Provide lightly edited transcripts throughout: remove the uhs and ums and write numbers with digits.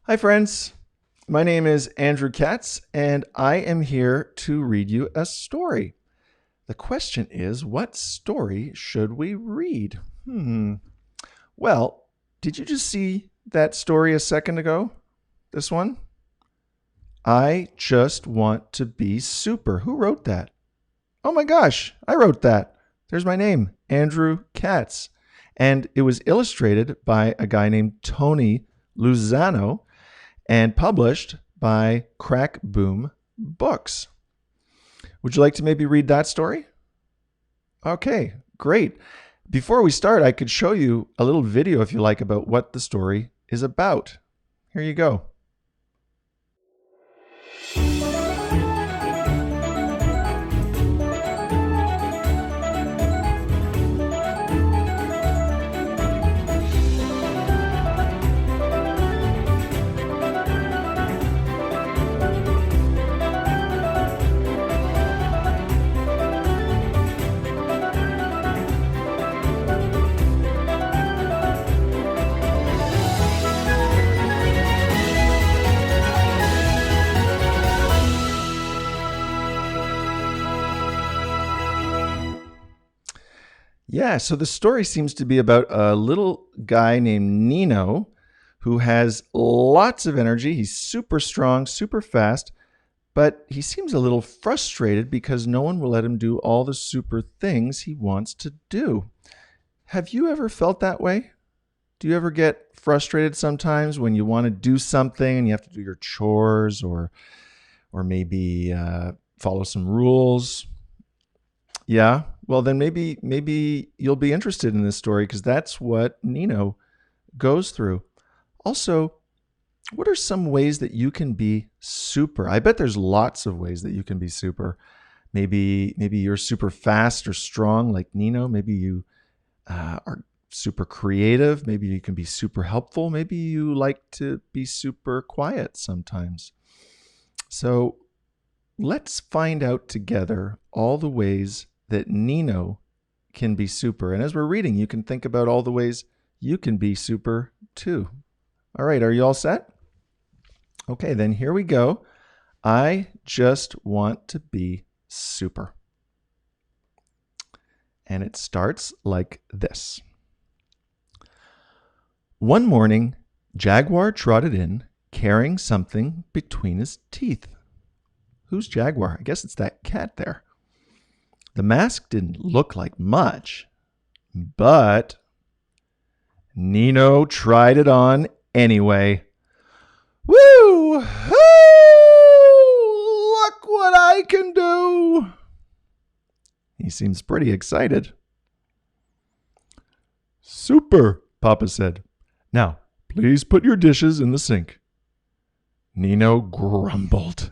Hi, friends. My name is Andrew Katz, and I am here to read you a story. The question is, what story should we read? Well, did you just see that story a second ago? This one? I just want to be super. Who wrote that? Oh my gosh, I wrote that. There's my name, Andrew Katz. And it was illustrated by a guy named Tony Luzano and published by Crack Boom Books. Would you like to maybe read that story? Okay, great. Before we start, I could show you a little video if you like about what the story is about. Here you go. Yeah, so the story seems to be about a little guy named Nino who has lots of energy. He's super strong, super fast, but he seems a little frustrated because no one will let him do all the super things he wants to do. Have you ever felt that way? Do you ever get frustrated sometimes when you want to do something and you have to do your chores or maybe follow some rules? Yeah, well then maybe you'll be interested in this story because that's what Nino goes through. Also, what are some ways that you can be super? I bet there's lots of ways that you can be super. Maybe you're super fast or strong like Nino. Maybe you are super creative. Maybe you can be super helpful. Maybe you like to be super quiet sometimes. So let's find out together all the ways that Nino can be super. And as we're reading, you can think about all the ways you can be super too. All right, are you all set? Okay, then here we go. I just want to be super. And it starts like this. One morning, Jaguar trotted in, carrying something between his teeth. Who's Jaguar? I guess it's that cat there. The mask didn't look like much, but Nino tried it on anyway. Woo! Hoo! Look what I can do! He seems pretty excited. Super, Papa said. Now, please put your dishes in the sink. Nino grumbled.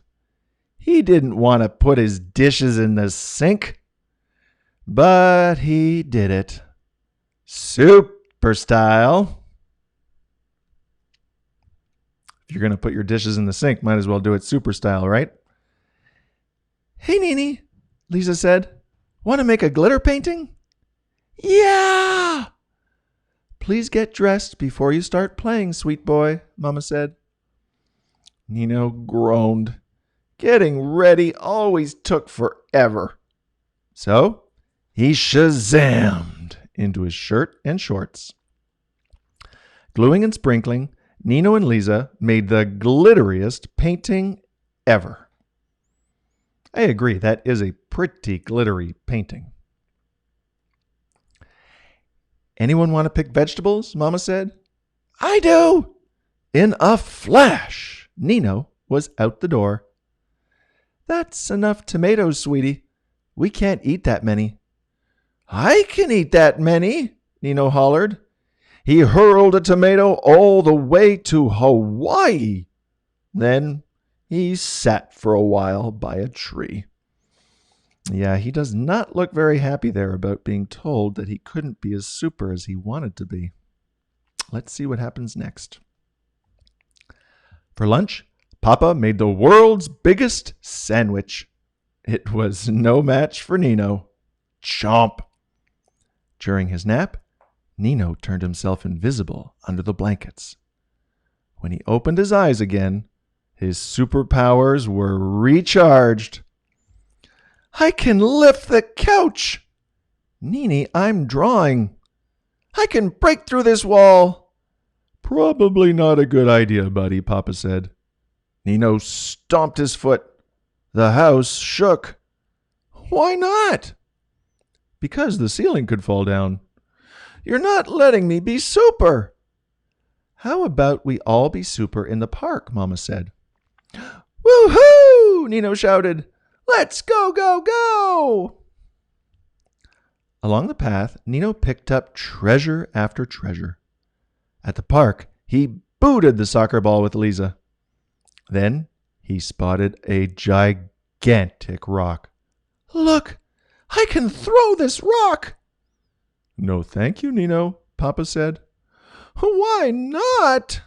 He didn't want to put his dishes in the sink, but he did it. Super style. If you're going to put your dishes in the sink, might as well do it super style, right? Hey, Nini, Lisa said. Want to make a glitter painting? Yeah! Please get dressed before you start playing, sweet boy, Mama said. Nino groaned. Getting ready always took forever. So he shazammed into his shirt and shorts. Gluing and sprinkling, Nino and Lisa made the glitteriest painting ever. I agree, that is a pretty glittery painting. Anyone want to pick vegetables? Mama said. I do! In a flash, Nino was out the door. That's enough tomatoes, sweetie. We can't eat that many. I can eat that many, Nino hollered. He hurled a tomato all the way to Hawaii. Then he sat for a while by a tree. Yeah, he does not look very happy there about being told that he couldn't be as super as he wanted to be. Let's see what happens next. For lunch, Papa made the world's biggest sandwich. It was no match for Nino. Chomp! During his nap, Nino turned himself invisible under the blankets. When he opened his eyes again, his superpowers were recharged. I can lift the couch! Nini, I'm drawing. I can break through this wall. Probably not a good idea, buddy, Papa said. Nino stomped his foot. The house shook. Why not? Because the ceiling could fall down. You're not letting me be super. How about we all be super in the park, Mama said. Woo-hoo! Nino shouted. Let's go, go, go! Along the path, Nino picked up treasure after treasure. At the park, he booted the soccer ball with Lisa. Then he spotted a gigantic rock. Look, I can throw this rock! No, thank you, Nino, Papa said. Why not?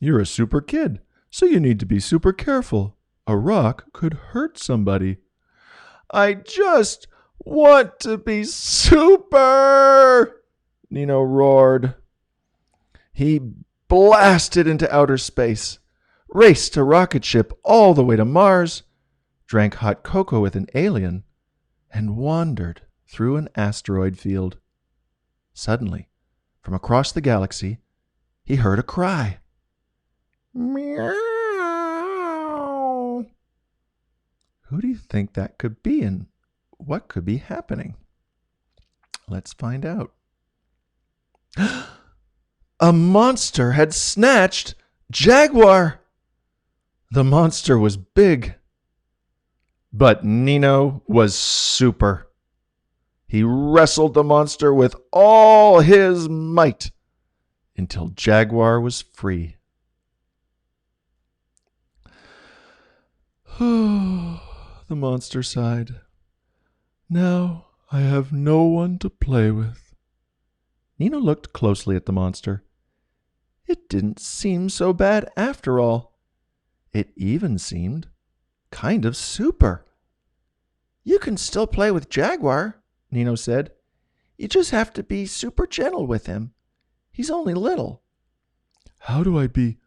You're a super kid, so you need to be super careful. A rock could hurt somebody. I just want to be super, Nino roared. He blasted into outer space, raced a rocket ship all the way to Mars, drank hot cocoa with an alien, and wandered through an asteroid field. Suddenly, from across the galaxy, he heard a cry. Meow. Who do you think that could be, and what could be happening? Let's find out. A monster had snatched Jaguar. The monster was big, but Nino was super. He wrestled the monster with all his might until Jaguar was free. The monster sighed. Now I have no one to play with. Nino looked closely at the monster. It didn't seem so bad after all. It even seemed kind of super. You can still play with Jaguar, Nino said. You just have to be super gentle with him. He's only little. How do I be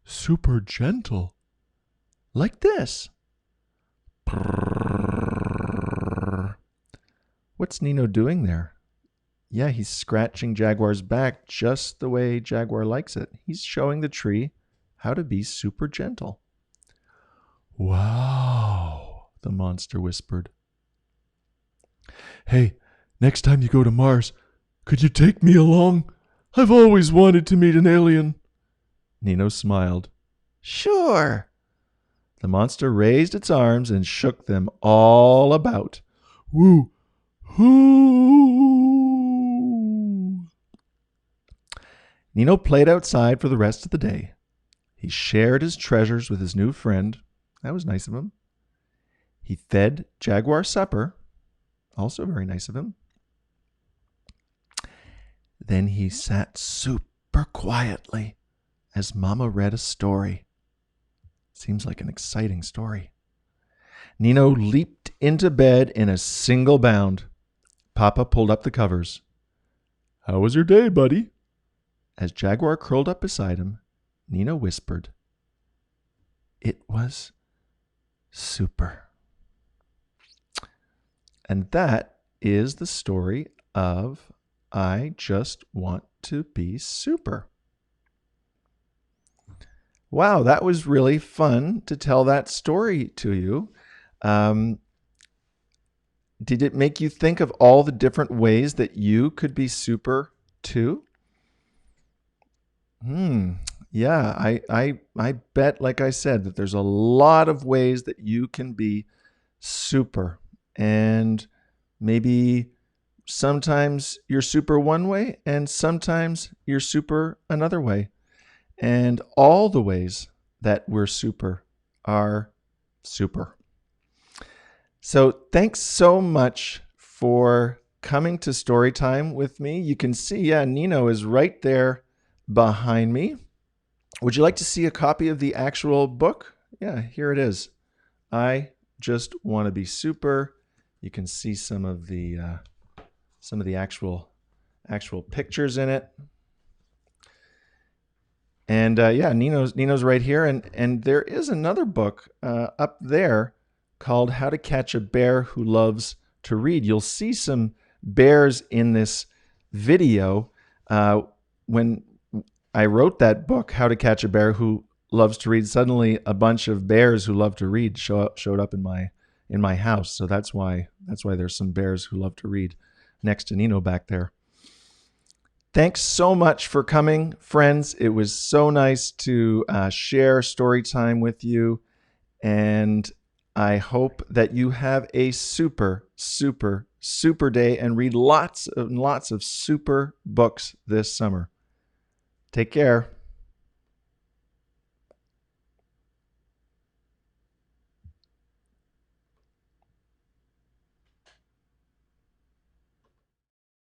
super gentle? Like this. What's Nino doing there? Yeah, he's scratching Jaguar's back just the way Jaguar likes it. He's showing the tree how to be super gentle. Wow, the monster whispered. Hey, next time you go to Mars, could you take me along? I've always wanted to meet an alien. Nino smiled. Sure. The monster raised its arms and shook them all about. Woo! Hoo! Nino played outside for the rest of the day. He shared his treasures with his new friend. That was nice of him. He fed Jaguar supper. Also very nice of him. Then he sat super quietly as Mama read a story. Seems like an exciting story. Nino leaped into bed in a single bound. Papa pulled up the covers. How was your day, buddy? As Jaguar curled up beside him, Nino whispered, It was super. And that is the story of I Just Want to Be Super. Wow, that was really fun to tell that story to you. Did it make you think of all the different ways that you could be super too? Yeah, I bet, like I said, that there's a lot of ways that you can be super. And maybe sometimes you're super one way and sometimes you're super another way. And all the ways that we're super are super. So thanks so much for coming to Storytime with me. You can see, Nino is right there behind me. Would you like to see a copy of the actual book? Yeah, here it is. I Just Want to Be Super. You can see some of the actual pictures in it. And yeah, Nino's right here, and there is another book up there called How to Catch a Bear Who Loves to Read. You'll see some bears in this video. When I wrote that book, How to Catch a Bear Who Loves to Read, suddenly a bunch of bears who love to read showed up in my house. So that's why there's some bears who love to read next to Nino back there. Thanks so much for coming, friends. It was so nice to share story time with you. And I hope that you have a super, super, super day and read lots and lots of super books this summer. Take care.